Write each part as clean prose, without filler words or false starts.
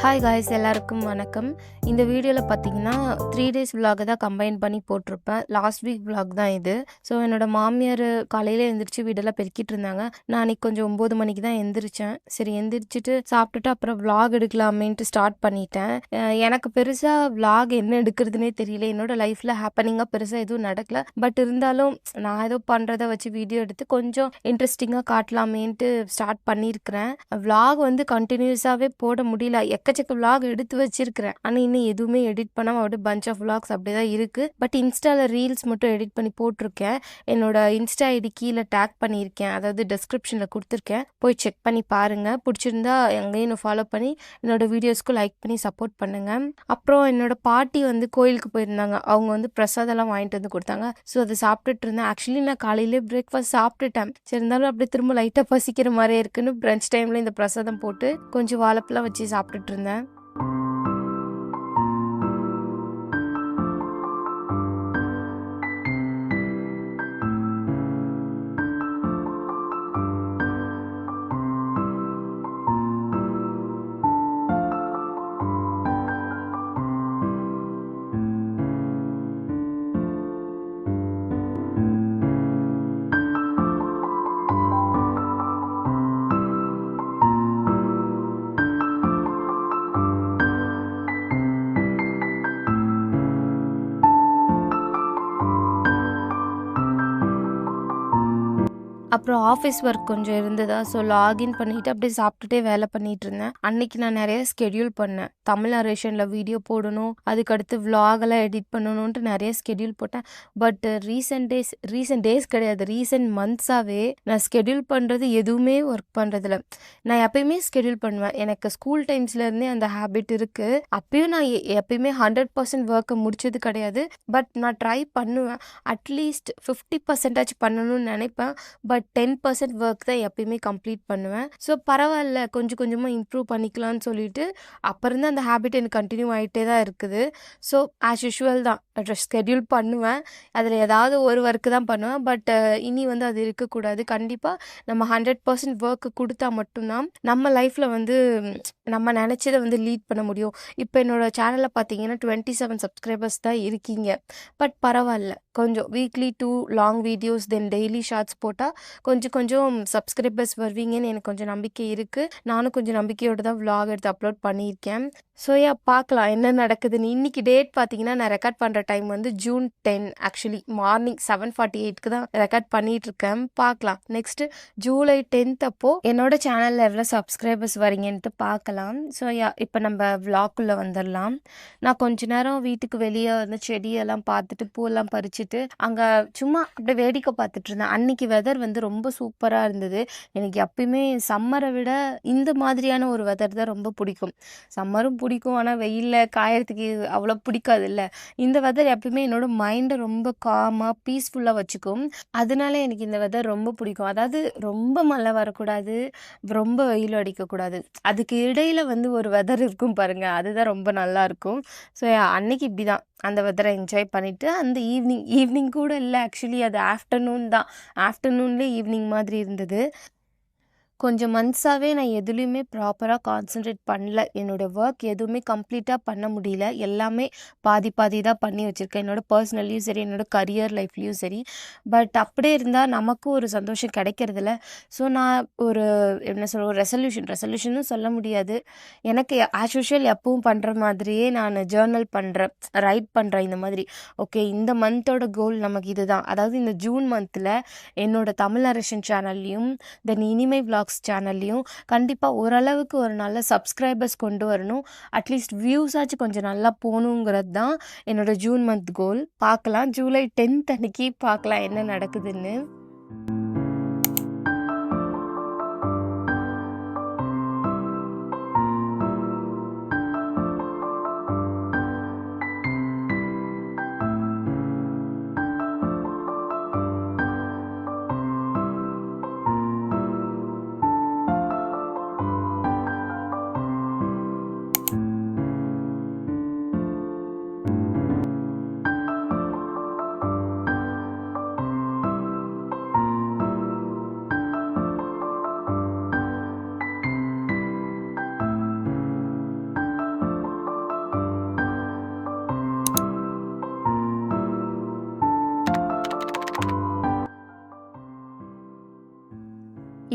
Hi guys, எல்லாருக்கும் வணக்கம். இந்த வீடியோவில் பார்த்தீங்கன்னா 3 டேஸ் vlog தான் கம்பைன் பண்ணி போட்டிருப்பேன். லாஸ்ட் வீக் vlog தான் இது. ஸோ என்னோடய மாமியார் காலையில் எழுந்திரிச்சு வீடெல்லாம் பெருக்கிட்டு இருந்தாங்க. நான் அன்றைக்கி கொஞ்சம் 9 மணிக்கு தான் எந்திரிச்சேன். சரி எந்திரிச்சிட்டு சாப்பிட்டுட்டு அப்புறம் vlog எடுக்கலாமேன்ட்டு ஸ்டார்ட் பண்ணிட்டேன். எனக்கு பெருசாக vlog என்ன எடுக்கிறதுனே தெரியல. என்னோடய லைஃப்பில் ஹேப்பனிங்காக பெருசாக எதுவும் நடக்கல. பட் இருந்தாலும் நான் ஏதோ பண்ணுறதை வச்சு வீடியோ எடுத்து கொஞ்சம் இன்ட்ரெஸ்டிங்காக காட்டலாமேன்ட்டு ஸ்டார்ட் பண்ணியிருக்கிறேன். vlog வந்து கண்டினியூஸாகவே போட முடியல. எக்கச்சக்க vlog எடுத்து வச்சிருக்கிறேன். ஆனால் இன்னும் எதுவுமே எடிட் பண்ணாமல் அப்படியே பஞ்ச் ஆஃப் vlogs அப்படியே தான் இருக்குது. பட் இன்ஸ்டாவில் ரீல்ஸ் மட்டும் எடிட் பண்ணி போட்டிருக்கேன். என்னோட இன்ஸ்டா ஐடி கீழே டேக் பண்ணியிருக்கேன், அதாவது டிஸ்கிரிப்ஷனில் கொடுத்துருக்கேன். போய் செக் பண்ணி பாருங்கள். பிடிச்சிருந்தா எங்கேயும் ஃபாலோ பண்ணி என்னோட வீடியோஸ்க்கு லைக் பண்ணி சப்போர்ட் பண்ணுங்கள். அப்புறம் என்னோட பாட்டி வந்து கோயிலுக்கு போயிருந்தாங்க. அவங்க வந்து பிரசாதெல்லாம் வாங்கிட்டு வந்து கொடுத்தாங்க. ஸோ அதை சாப்பிட்டுட்டு இருந்தேன். ஆக்சுவலி நான் காலையிலே பிரேக்ஃபாஸ்ட் சாப்பிட்டுட்டேன். சரி இருந்தாலும் அப்படியே திரும்ப லைட்டாக பசிக்கிற மாதிரியே இருக்குன்னு பிரஞ்ச் டைமில் இந்த பிரசாதம் போட்டு கொஞ்சம் வாழைப்பெல்லாம் வச்சு சாப்பிட்டுட்டு இருந்தேன். அப்புறம் ஆஃபீஸ் ஒர்க் கொஞ்சம் இருந்ததா, ஸோ லாகின் பண்ணிவிட்டு அப்படியே சாப்பிட்டுட்டே வேலை பண்ணிகிட்டு இருந்தேன். அன்றைக்கி நான் நிறைய ஸ்கெடியூல் பண்ணேன். தமிழ் நரேஷனில் வீடியோ போடணும், அதுக்கடுத்து vlogலாம் எடிட் பண்ணணுன்ட்டு நிறைய ஸ்கெடியூல் போட்டேன். பட் ரீசெண்ட் டேஸ் கிடையாது, ரீசெண்ட் மந்த்ஸாகவே நான் ஸ்கெடியூல் பண்ணுறது எதுவுமே ஒர்க் பண்ணுறதில்ல. நான் எப்பயுமே ஸ்கெடியூல் பண்ணுவேன். எனக்கு ஸ்கூல் டைம்ஸ்லேருந்தே அந்த ஹேபிட் இருக்குது. அப்பயும் நான் எப்பயுமே 100% ஒர்க்கை முடிச்சது கிடையாது. பட் நான் ட்ரை பண்ணுவேன். அட்லீஸ்ட் 50% பண்ணணும்னு நினைப்பேன். பட் 10% ஒர்க் தான் எப்பயுமே கம்ப்ளீட் பண்ணுவேன். ஸோ பரவாயில்ல, கொஞ்சம் கொஞ்சமாக இம்ப்ரூவ் பண்ணிக்கலாம்னு சொல்லிட்டு அப்புறம் அந்த ஹேபிட் எனக்கு கண்டினியூ ஆகிட்டே தான் இருக்குது. ஸோ ஆஸ் யூஷுவல் தான் ஸ்கெடியூல் பண்ணுவேன். அதில் ஏதாவது ஒரு ஒர்க்கு தான் பண்ணுவேன். பட் இனி வந்து அது இருக்கக்கூடாது. கண்டிப்பாக நம்ம 100% ஒர்க்கு கொடுத்தா மட்டும்தான் நம்ம லைஃப்பில் வந்து நம்ம நினச்சதை வந்து லீட் பண்ண முடியும். இப்போ என்னோடய சேனலில் பார்த்தீங்கன்னா 27 சப்ஸ்கிரைபர்ஸ் தான் இருக்கீங்க. பட் பரவாயில்ல, கொஞ்சம் weekly 2 long videos then daily shorts போட்டால் கொஞ்சம் சப்ஸ்கிரைபர்ஸ் வருவீங்கன்னு எனக்கு கொஞ்சம் நம்பிக்கை இருக்குது. நானும் கொஞ்சம் நம்பிக்கையோடு தான் vlog எடுத்து அப்லோட் பண்ணியிருக்கேன். ஸோ பார்க்கலாம் என்ன நடக்குதுன்னு. இன்றைக்கி டேட் பார்த்தீங்கன்னா நான் ரெக்கார்ட் பண்ணுற டைம் வந்து June 10. ஆக்சுவலி மார்னிங் 7:48க்கு தான் ரெக்கார்ட் பண்ணிகிட்ருக்கேன். பார்க்கலாம் நெக்ஸ்ட்டு July 10th அப்போது என்னோட சேனலில் எவ்வளோ சப்ஸ்கிரைபர்ஸ் வரீங்கன்ட்டு பார்க்கலாம். ஸோ இப்போ நம்ம vlogக்குள்ளே வந்துடலாம். நான் கொஞ்ச நேரம் வீட்டுக்கு வெளியே வந்து செடியெல்லாம் பார்த்துட்டு பூவெல்லாம் பறிச்சுட்டு அங்கே சும்மா அப்படியே வேடிக்கை பார்த்துட்டு இருந்தேன். அன்றைக்கி வெதர் வந்து ரொம்ப சூப்பராக இருந்தது. எனக்கு எப்பயுமே சம்மரை விட இந்த மாதிரியான ஒரு வெதர் தான் ரொம்ப பிடிக்கும். சம்மரும் பிடிக்கும், ஆனால் வெயிலில் காயறதுக்கு அவ்வளோ பிடிக்காதுல்ல. இந்த வெதர் எப்பயுமே என்னோடய மைண்டை ரொம்ப காமாக பீஸ்ஃபுல்லாக வச்சுக்கும். அதனால எனக்கு இந்த வெதர் ரொம்ப பிடிக்கும். அதாவது ரொம்ப மழை வரக்கூடாது, ரொம்ப வெயில் அடிக்கக்கூடாது, அதுக்கு இடையில் வந்து ஒரு வெதர் இருக்கும் பாருங்கள், அதுதான் ரொம்ப நல்லாயிருக்கும். ஸோ அன்னைக்கு இப்படி தான் அந்த வெதரை என்ஜாய் பண்ணிவிட்டு அந்த ஈவினிங் கூட இல்லை, ஆக்சுவலி அது ஆஃப்டர்நூன் தான். ஆஃப்டர்நூன்லேயே ஈவினிங் மாதிரி இருந்தது. கொஞ்சம் மந்த்ஸாகவே நான் எதுலேயுமே ப்ராப்பராக கான்சன்ட்ரேட் பண்ணல. என்னோடய ஒர்க் எதுவுமே கம்ப்ளீட்டாக பண்ண முடியல. எல்லாமே பாதி தான் பண்ணி வச்சுருக்கேன், என்னோடய பர்சனல்லையும் சரி, என்னோடய கரியர் லைஃப்லேயும் சரி. பட் அப்படியே இருந்தால் நமக்கும் ஒரு சந்தோஷம் கிடைக்கிறதில்ல. ஸோ நான் ஒரு என்ன சொல்ல, ஒரு ரெசல்யூஷனும் சொல்ல முடியாது. எனக்கு ஆஸ் யூஷுவல் எப்பவும் பண்ணுற மாதிரியே நான் ஜேர்னல் பண்ணுறேன், ரைட் பண்ணுறேன். இந்த மாதிரி ஓகே, இந்த மந்தோட கோல் நமக்கு இதுதான். அதாவது இந்த ஜூன் மந்தில் என்னோட தமிழ் நரேஷன் சேனல்லையும் தென் இனிமை vlog சேனல்லையும் கண்டிப்பாக ஓரளவுக்கு ஒரு நல்ல சப்ஸ்கிரைபர்ஸ் கொண்டு வரணும். அட்லீஸ்ட் வியூஸ் ஆச்சு கொஞ்சம் நல்லா போகணுங்கிறது தான் என்னோட ஜூன் மந்த் கோல். பார்க்கலாம், July 10th அன்னைக்கு பார்க்கலாம் என்ன நடக்குதுன்னு.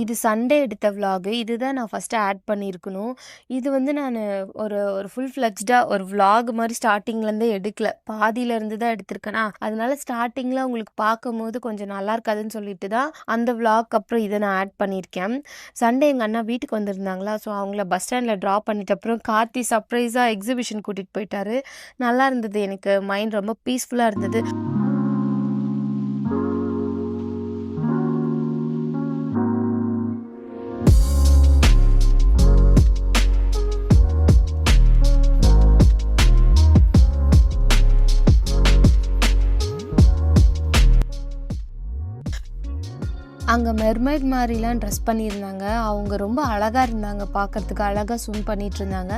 இது சண்டே எடுத்த விளாக். இதுதான் நான் ஃபர்ஸ்ட்டு ஆட் பண்ணியிருக்கணும். இது வந்து நானு ஒரு ஒரு ஃபுல் ஃப்ளெக்ஸ்டா ஒரு விளாக் மாரி ஸ்டார்ட்டிங்லேருந்தே எடுக்கல. பாதியிலேருந்து தான் எடுத்திருக்கேனா, அதனால ஸ்டார்ட்டிங்கில உங்களுக்கு பார்க்கும்போது கொஞ்சம் நல்லா இருக்காதுன்னு சொல்லிட்டு தான் அந்த விளாக் அப்புறம் இத நான் ஆட் பண்ணியிருக்கேன். சண்டே எங்க அண்ணா வீட்டுக்கு வந்திருந்தாங்களா, ஸோ அவங்கள பஸ் ஸ்டாண்ட்ல ட்ராப் பண்ணிட்ட அப்புறம் கார்த்தி சர்ப்ரைஸா எக்ஸிபிஷன் கூட்டிட்டு போயிட்டாரு. நல்லா இருந்தது. எனக்கு மைண்ட் ரொம்ப பீஸ்ஃபுல்லா இருந்தது. அங்க மெர்மைட் மாரிலாம் ட்ரெஸ் பண்ணியிருந்தாங்க. அவங்க ரொம்ப அழகா இருந்தாங்க. பார்க்கறதுக்கு அழகா ஸ்விம் பண்ணிட்டுருந்தாங்க.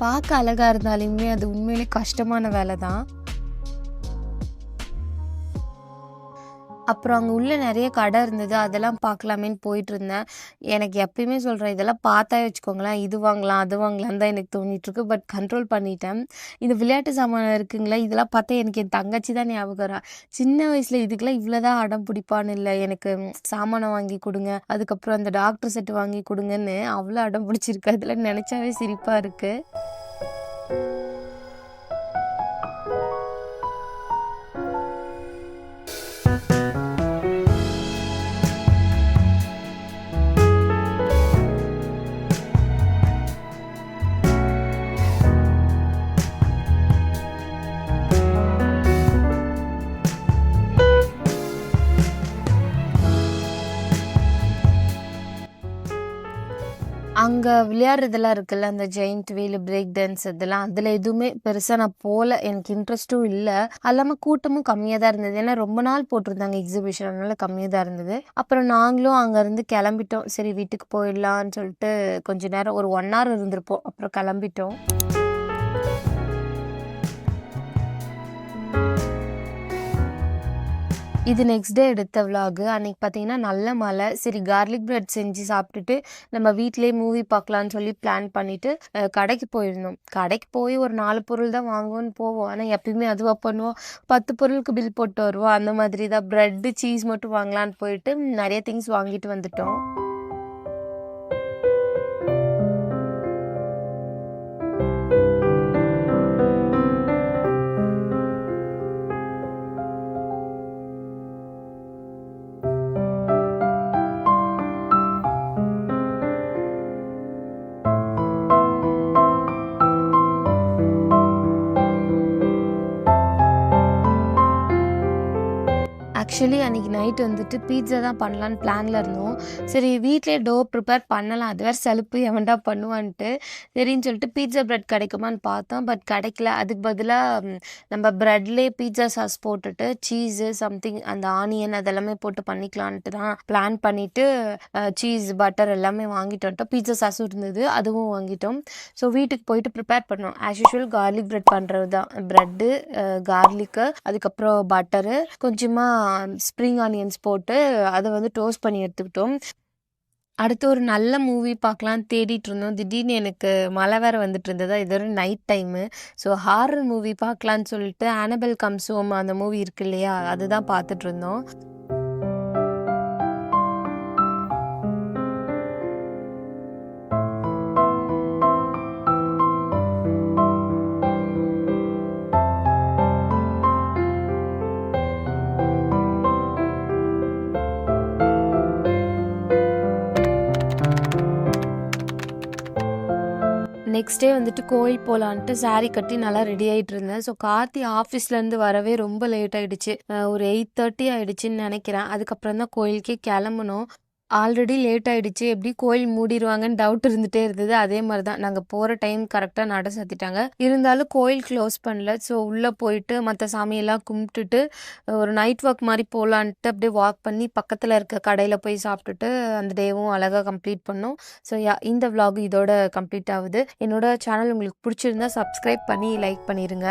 பார்க்க அழகா இருந்தாலுமே அது உண்மையிலே கஷ்டமான வேலை தான். அப்புறம் அங்க உள்ள நெறைய கடை இருந்தது. அதெல்லாம் பார்க்கலாமேன்னு போயிட்டுருந்தேன். எனக்கு எப்பயுமே சொல்றேன், இதெல்லாம் பார்த்தா வச்சுக்கோங்களேன், இது வாங்கலாம், அது வாங்கலான்னு தான் எனக்கு தோணிட்டுருக்கு. பட் கண்ட்ரோல் பண்ணிட்டேன். இந்த விளையாட்டு சாமானம் இருக்குங்களா, இதெல்லாம் பார்த்தா எனக்கு என் தங்கச்சி தான் ஞாபகம் வரா. சின்ன வயசுல இதுக்கெல்லாம் இவ்வளோ தான் அடம் பிடிப்பான்னு இல்ல. எனக்கு சாமானம் வாங்கி குடுங்க, அதுக்கப்புறம் அந்த டாக்டர் செட் வாங்கி குடுங்கன்னு அவ்வளோ அடம் பிடிச்சிருக்கு. அதெல்லாம் நெனச்சாவே சிரிப்பா இருக்கு. அங்க விளையாடுறதெல்லாம் இருக்குல்ல, அந்த ஜெயண்ட் வீல், பிரேக் டான்ஸ் இதெல்லாம். அதுல எதுவுமே பெருசா நான் போல. எனக்கு இன்ட்ரெஸ்ட்டும் இல்ல. அது இல்லாம கூட்டமும் கம்மியா தான் இருந்தது. ஏன்னா ரொம்ப நாள் போட்டிருந்தாங்க எக்ஸிபிஷன். அதனால கம்மியா தான் இருந்தது. அப்புறம் நாங்களும் அங்கருந்து கெளம்பிட்டோம். சரி வீட்டுக்கு போயிடலான்னு சொல்லிட்டு கொஞ்ச நேரம் ஒரு 1 ஹவர் இருந்திருப்போம். அப்புறம் கெளம்பிட்டோம். இது நெக்ஸ்ட் டே எடுத்த விளாக். அன்னைக்கு பார்த்தீங்கன்னா நல்ல மழை. சரி கார்லிக் பிரெட் செஞ்சு சாப்பிட்டுட்டு நம்ம வீட்டிலேயே மூவி பார்க்கலான்னு சொல்லி பிளான் பண்ணிட்டு கடைக்கு போயிருந்தோம். கடைக்கு போய் ஒரு 4 பொருள் தான் வாங்குவோன்னு போவோம். ஆனால் எப்பயுமே அதுவா பண்ணுவோம். 10 பொருளுக்கு பில் போட்டு வருவோம். அந்த மாதிரி தான் பிரெட்டு, சீஸ் மட்டும் வாங்கலான்னு போயிட்டு நெறைய திங்ஸ் வாங்கிட்டு வந்துட்டோம். ஆக்சுவலி அன்றைக்கி நைட் வந்துட்டு பீட்ஸா தான் பண்ணலான்னு பிளானில் இருந்தோம். சரி வீட்டிலே டோ ப்ரிப்பேர் பண்ணலாம். அது வேறு சலுப்பு எவன்டா பண்ணுவான்ட்டு. சரின்னு சொல்லிட்டு பீட்ஸா பிரெட் கிடைக்குமான்னு பார்த்தோம். பட் கிடைக்கல. அதுக்கு பதிலாக நம்ம ப்ரெட்லேயே பீட்ஸா சாஸ் போட்டுட்டு சீஸு சம்திங் அந்த ஆனியன் அதெல்லாமே போட்டு பண்ணிக்கலான்ட்டு தான் பிளான் பண்ணிவிட்டு சீஸ் பட்டர் எல்லாமே வாங்கிட்டு வந்துட்டோம். பீட்ஸா சாஸும் இருந்தது, அதுவும் வாங்கிட்டோம். ஸோ வீட்டுக்கு போயிட்டு ப்ரிப்பேர் பண்ணோம். ஆஸ் யூஷுவல் கார்லிக் பிரெட் பண்ணுறது தான். ப்ரெட்டு, கார்லிக்கு, அதுக்கப்புறம் பட்டரு, கொஞ்சமாக ஸ்ப்ரிங் ஆனியன்ஸ் போட்டு அதை வந்து டோஸ்ட் பண்ணி எடுத்துக்கிட்டோம். அடுத்து ஒரு நல்ல மூவி பார்க்கலான்னு தேடிட்டு இருந்தோம். திடீர்னு எனக்கு மழை வேற வந்துட்டு இருந்ததா. இது ஒரு night time. So horror movie பார்க்கலான்னு சொல்லிட்டு ஆனபெல் கம்ஸ் ஹோம் அந்த மூவி இருக்கு இல்லையா, அதுதான் பார்த்துட்டு இருந்தோம். நெக்ஸ்ட் டே வந்துட்டு கோயில் போகலான்ட்டு சாரீ கட்டி நல்லா ரெடி ஆகிட்டு இருந்தேன். ஸோ கார்த்தி ஆஃபீஸ்லேருந்து வரவே ரொம்ப லேட் ஆகிடுச்சு. ஒரு 8:30 ஆகிடுச்சின்னு நினைக்கிறேன். அதுக்கப்புறம் தான் கோயிலுக்கே கிளம்புனோம். ஆல்ரெடி லேட் ஆகிடுச்சு. எப்படி கோயில் மூடிடுவாங்கன்னு டவுட் இருந்துகிட்டே இருந்தது. அதே மாதிரி தான் நாங்கள் போகிற டைம் கரெக்டாக நட சாத்திட்டாங்க. இருந்தாலும் கோயில் க்ளோஸ் பண்ணல. ஸோ உள்ளே போயிட்டு மற்ற சாமியெல்லாம் கும்பிட்டுட்டு ஒரு நைட் வாக் மாதிரி போகலான்ட்டு அப்படியே வாக் பண்ணி பக்கத்தில் இருக்க கடையில் போய் சாப்பிட்டுட்டு அந்த டேவும் அழகாக கம்ப்ளீட் பண்ணோம். ஸோ இந்த விலாக் இதோட கம்ப்ளீட் ஆகுது. என்னோட சேனல் உங்களுக்கு பிடிச்சிருந்தா சப்ஸ்கிரைப் பண்ணி லைக் பண்ணிடுங்க.